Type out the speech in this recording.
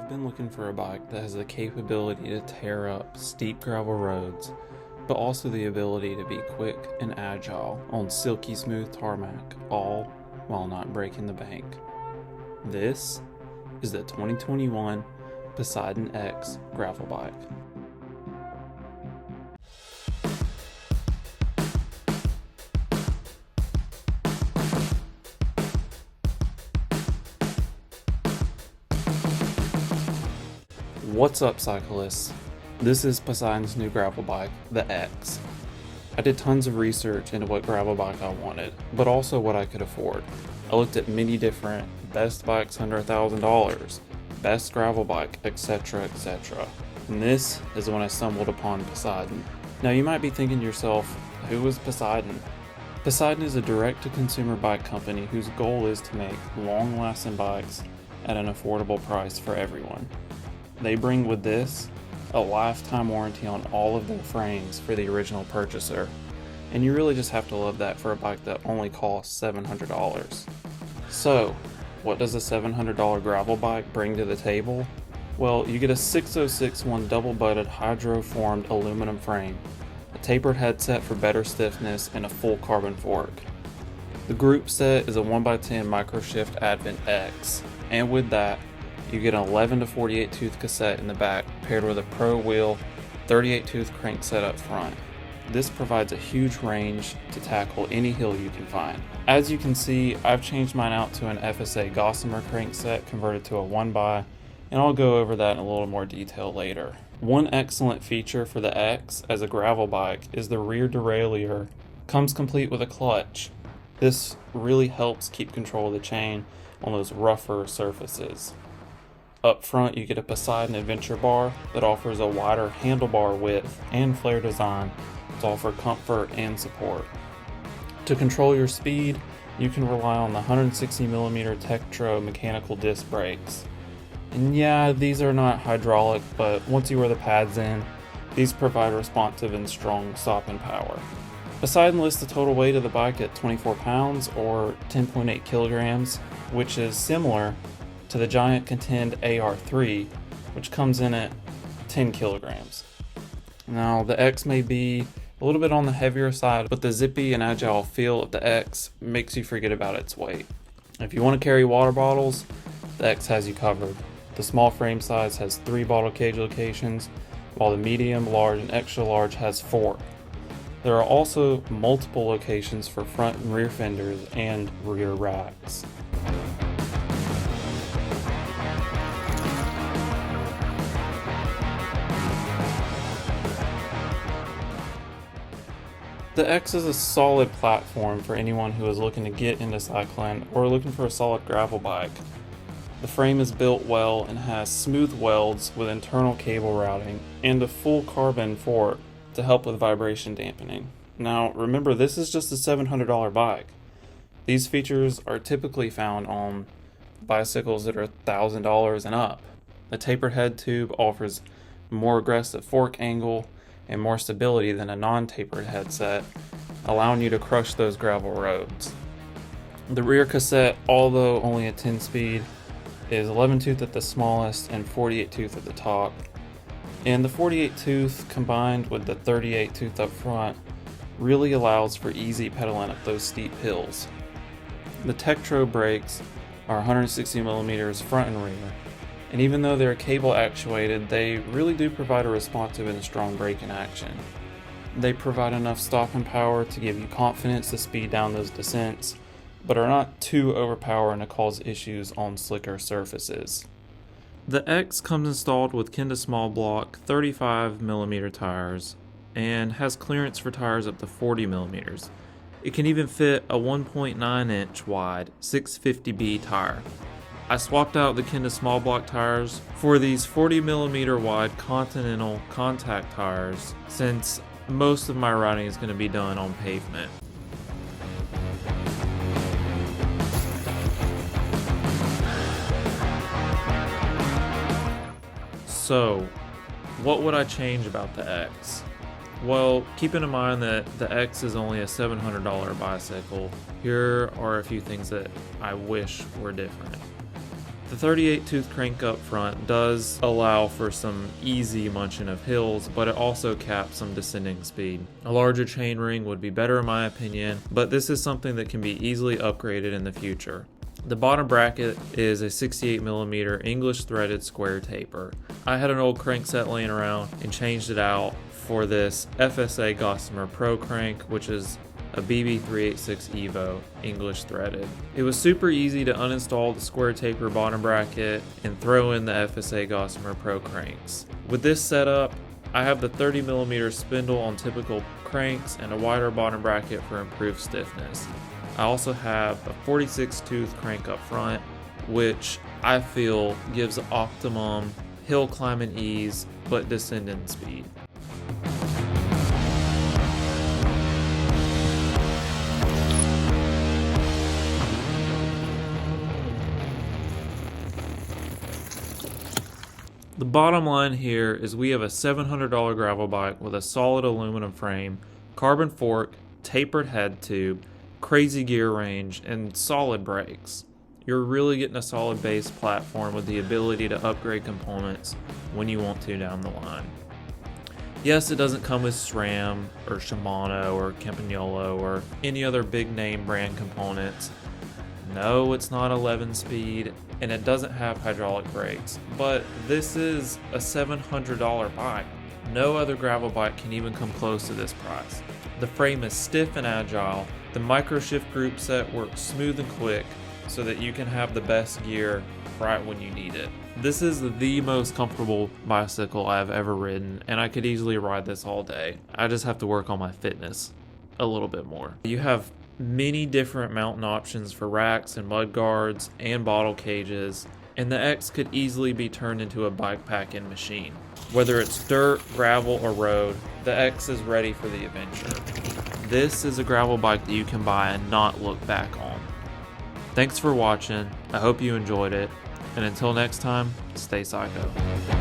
been looking for a bike that has the capability to tear up steep gravel roads, but also the ability to be quick and agile on silky smooth tarmac, all while not breaking the bank. This is the 2021 Poseidon X gravel bike. What's up, cyclists? This is Poseidon's new gravel bike, the X. I did tons of research into what gravel bike I wanted, but also what I could afford. I looked at many different best bikes under $1,000, best gravel bike, etc, etc. And this is when I stumbled upon Poseidon. Now you might be thinking to yourself, who is Poseidon? Poseidon is a direct-to-consumer bike company whose goal is to make long-lasting bikes at an affordable price for everyone. They bring with this a lifetime warranty on all of their frames for the original purchaser, and you really just have to love that for a bike that only costs $700. So, what does a $700 gravel bike bring to the table? Well, you get a 6061 double-butted hydro-formed aluminum frame, a tapered headset for better stiffness, and a full carbon fork. The group set is a 1x10 microshift Advent X, and with that, you get an 11 to 48 tooth cassette in the back paired with a Pro Wheel 38 tooth crankset up front. This provides a huge range to tackle any hill you can find. As you can see, I've changed mine out to an FSA Gossamer crankset converted to a 1x, and I'll go over that in a little more detail later. One excellent feature for the X as a gravel bike is the rear derailleur comes complete with a clutch. This really helps keep control of the chain on those rougher surfaces. Up front, you get a Poseidon Adventure bar that offers a wider handlebar width and flare design to offer comfort and support. To control your speed, you can rely on the 160mm Tektro mechanical disc brakes. And yeah, these are not hydraulic, but once you wear the pads in, these provide responsive and strong stopping power. Poseidon lists the total weight of the bike at 24 pounds or 10.8 kilograms, which is similar to the giant Contend AR3, which comes in at 10 kilograms. Now, the X may be a little bit on the heavier side, but the zippy and agile feel of the X makes you forget about its weight. If you want to carry water bottles, the X has you covered. The small frame size has 3 bottle cage locations, while the medium, large, and extra large has 4. There are also multiple locations for front and rear fenders and rear racks. The X is a solid platform for anyone who is looking to get into cycling or looking for a solid gravel bike. The frame is built well and has smooth welds with internal cable routing and a full carbon fork to help with vibration dampening. Now remember, this is just a $700 bike. These features are typically found on bicycles that are $1,000 and up. The tapered head tube offers more aggressive fork angle and more stability than a non-tapered headset, allowing you to crush those gravel roads. The rear cassette, although only a 10-speed, is 11 tooth at the smallest and 48 tooth at the top. And the 48 tooth combined with the 38 tooth up front really allows for easy pedaling up those steep hills. The Tektro brakes are 160mm front and rear, and even though they're cable actuated, they really do provide a responsive and strong braking action. They provide enough stopping power to give you confidence to speed down those descents, but are not too overpowering to cause issues on slicker surfaces. The X comes installed with Kenda small block 35mm tires and has clearance for tires up to 40mm. It can even fit a 1.9 inch wide 650B tire. I swapped out the Kenda small block tires for these 40mm wide Continental contact tires since most of my riding is going to be done on pavement. So, what would I change about the X? Well, keeping in mind that the X is only a $700 bicycle, here are a few things that I wish were different. The 38 tooth crank up front does allow for some easy munching of hills, but it also caps some descending speed. A larger chainring would be better in my opinion, but this is something that can be easily upgraded in the future. The bottom bracket is a 68mm English threaded square taper. I had an old crank set laying around and changed it out for this FSA Gossamer Pro crank, which is a BB386 Evo English threaded. It was super easy to uninstall the square taper bottom bracket and throw in the FSA Gossamer Pro cranks. With this setup, I have the 30mm spindle on typical cranks and a wider bottom bracket for improved stiffness. I also have a 46 tooth crank up front, which I feel gives optimum hill climbing ease but descending speed. The bottom line here is we have a $700 gravel bike with a solid aluminum frame, carbon fork, tapered head tube, crazy gear range, and solid brakes. You're really getting a solid base platform with the ability to upgrade components when you want to down the line. Yes, it doesn't come with SRAM or Shimano or Campagnolo or any other big name brand components. No, it's not 11 speed, and it doesn't have hydraulic brakes, but this is a $700 bike. No other gravel bike can even come close to this price. The frame is stiff and agile. The microshift group set works smooth and quick so that you can have the best gear right when you need it. This is the most comfortable bicycle I've ever ridden, and I could easily ride this all day. I just have to work on my fitness a little bit more. You have many different mountain options for racks and mud guards and bottle cages, and the X could easily be turned into a bike packing machine. Whether it's dirt, gravel, or road, the X is ready for the adventure. This is a gravel bike that you can buy and not look back on. Thanks for watching. I hope you enjoyed it, and until next time, stay psycho.